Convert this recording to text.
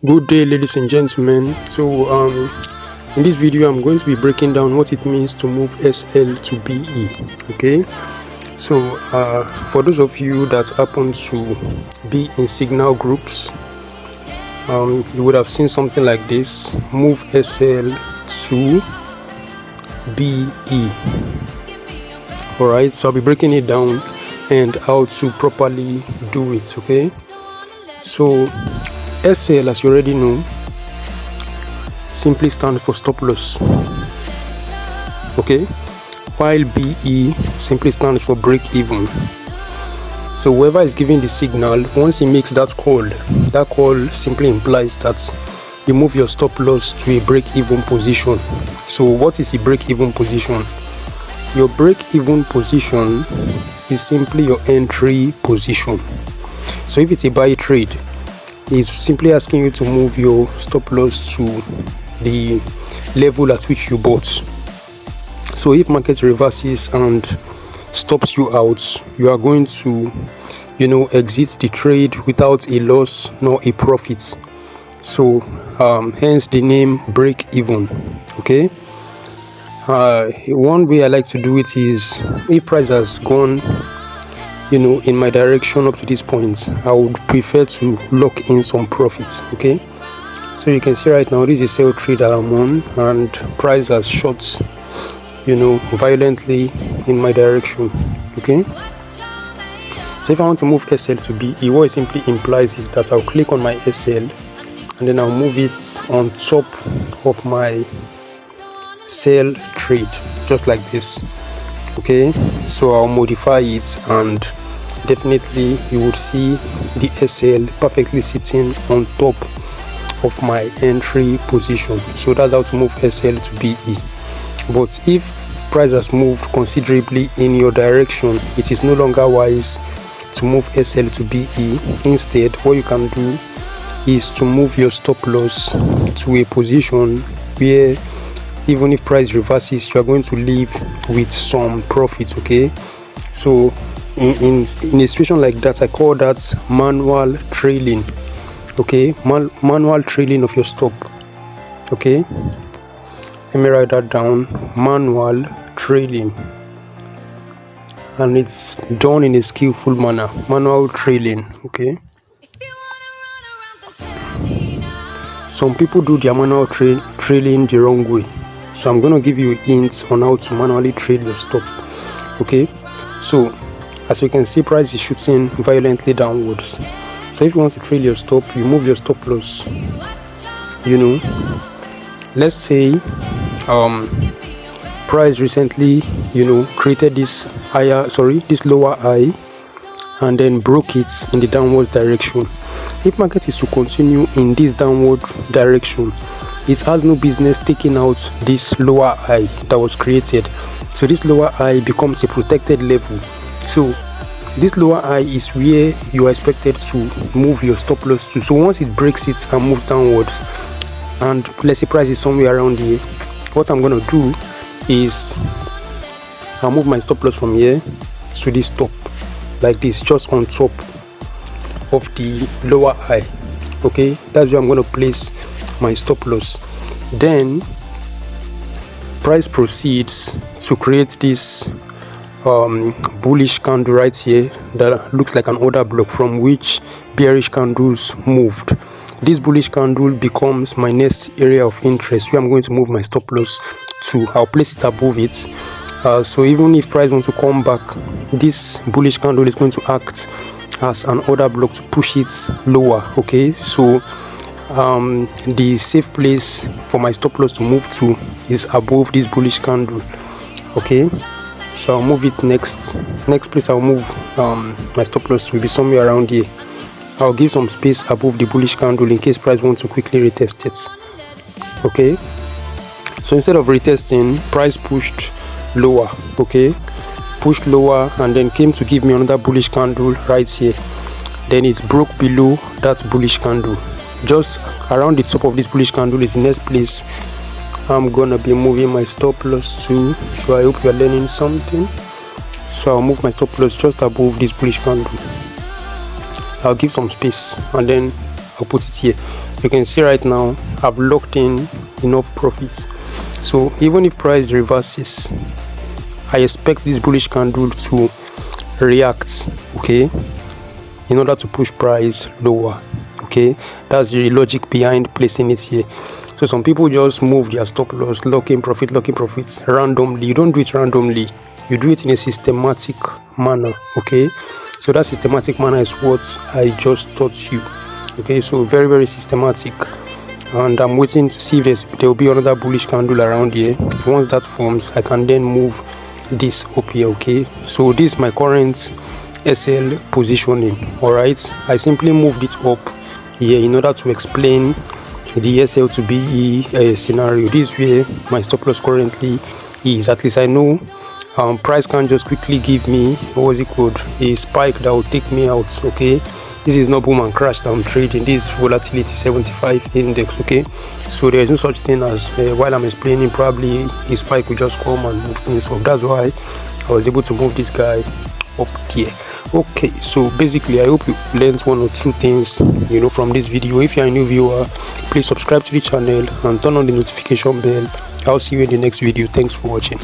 Good day, ladies and gentlemen. In this video I'm going to be breaking down what it means to move SL to BE. Okay, for those of you that happen to be in signal groups, you would have seen something like this: move SL to BE. Alright, so I'll be breaking it down and how to properly do it. Okay, so SL, as you already know, simply stands for stop loss. Okay, while BE simply stands for break even. So whoever is giving the signal, once he makes that call simply implies that you move your stop loss to a break even position. So what is a break even position? Your break even position is simply your entry position. So if it's a buy trade, it's simply asking you to move your stop loss to the level at which you bought. So if market reverses and stops you out, you are going to exit the trade without a loss nor a profit. So hence the name break even. Okay, one way I like to do it is, if price has gone in my direction up to this point, I would prefer to lock in some profits. Okay, so you can see right now this is a sell trade that I'm on, and price has shot violently in my direction. Okay, so if I want to move SL to BE, what it simply implies is that I'll click on my SL and then I'll move it on top of my sell trade, just like this. Okay, so I'll modify it and definitely you would see the SL perfectly sitting on top of my entry position. So that's how to move SL to BE. But if price has moved considerably in your direction, it is no longer wise to move SL to BE. Instead, what you can do is to move your stop loss to a position where even if price reverses, you are going to leave with some profit. Okay, so in a situation like that, I call that manual trailing. Okay, manual trailing of your stop. Okay, let me write that down: manual trailing, and it's done in a skillful manner. Manual trailing. Okay, some people do their manual trailing the wrong way, so I'm going to give you hints on how to manually trail your stop. Okay, so as you can see, price is shooting violently downwards. So if you want to trail your stop, you move your stop loss. Let's say price recently created this lower high and then broke it in the downwards direction. If market is to continue in this downward direction, it has no business taking out this lower high that was created. So this lower high becomes a protected level. So this lower high is where you are expected to move your stop loss to. So once it breaks it and moves downwards, and let's say price is somewhere around here, what I'm going to do is I'll move my stop loss from here to this top, like this, just on top of the lower high. Okay, that's where I'm going to place my stop loss. Then price proceeds to create this bullish candle right here that looks like an order block from which bearish candles moved. This bullish candle becomes my next area of interest where I'm going to move my stop loss to. I'll place it above it. So even if price wants to come back, this bullish candle is going to act as an order block to push it lower. Okay, so the safe place for my stop loss to move to is above this bullish candle. Okay, so I'll move it next place I'll move my stop loss to will be somewhere around here. I'll give some space above the bullish candle in case price wants to quickly retest it. Okay, so instead of retesting, price pushed lower. Okay, pushed lower and then came to give me another bullish candle right here. Then it broke below that bullish candle. Just around the top of this bullish candle is the next place I'm gonna be moving my stop loss to. So I hope you are learning something. So I'll move my stop loss just above this bullish candle. I'll give some space and then I'll put it here. You can see right now I've locked in enough profits. So even if price reverses, I expect this bullish candle to react, okay, in order to push price lower. Okay, that's the logic behind placing it here. So some people just move their stop loss, locking profits randomly. You don't do it randomly, you do it in a systematic manner. Okay, so that systematic manner is what I just taught you. Okay, so very, very systematic. And I'm waiting to see if there will be another bullish candle around here. Once that forms, I can then move this up here. Okay, so this is my current SL positioning. All right, I simply moved it up here in order to explain the SL to be a scenario. This is where my stop loss currently is. At least I know price can't just quickly give me, what was it called, a spike that will take me out. Okay, this is not boom and crash that I'm trading. This is volatility 75 index. Okay, so there is no such thing as while I'm explaining, probably a spike will just come and move things up. That's why I was able to move this guy up here. Okay, so basically I hope you learned one or two things, you know, from this video. If you're a new viewer, please subscribe to the channel and turn on the notification bell. I'll see you in the next video. Thanks for watching.